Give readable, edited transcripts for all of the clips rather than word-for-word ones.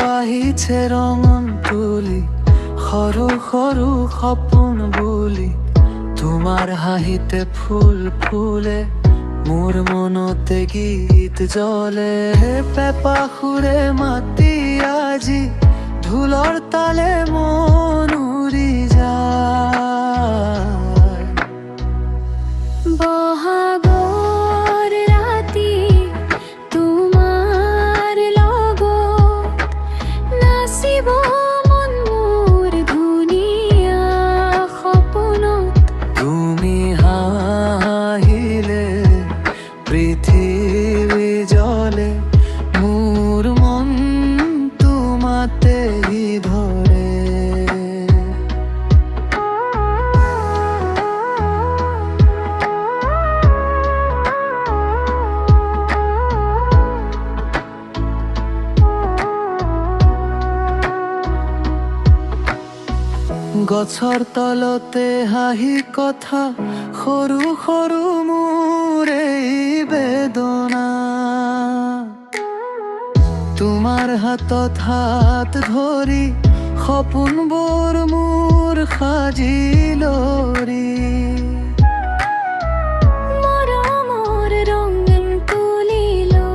আহিছে ৰঙন তুলি সৰু সৰু সপোন বুলি তোমাৰ হাঁহিতে ফুল ফুলে মোৰ মনতে গীত জ্বলে পেপা সুৰে মাতি আজি ঢোলৰ তালে মন উৰি যায়। বহাগৰ ৰাতি তোমাৰ লগত নাচিব মন মোৰ ধুনীয়া সপোনত। তুমি হাঁহিলে পৃথিৱী জ্বলে মোৰ মন তোমাতেই ধৰে। গছৰ তলতে হাঁহি কথা সৰু সৰু মোৰ এই বেদনা তোমাৰ হাতত হাত ধৰি সপোনবোৰ মোৰ সাজিলৰি। মৰমৰ ৰঙীন তুলি লৈ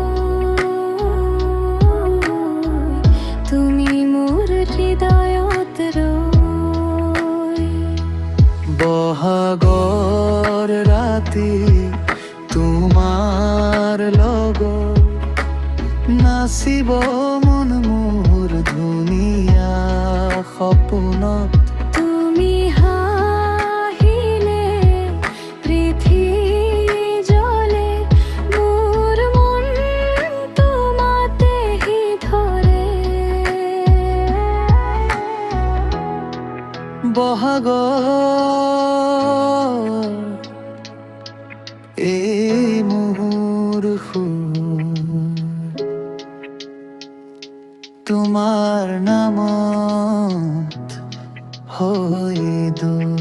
তুমি মোৰ হৃদয়ত ৰৈ। বহাগৰ ৰাতি তোমাৰ লগত নাচিব মন মোৰ ধুনীয়া সপোনত। তুমি হাঁহিলে পৃথিৱী জ্বলে মোৰ মন তোমাতেই ধৰে। বহাগৰ এই মোৰ সুৰ তোমাৰ নামত হৈ দূৰ।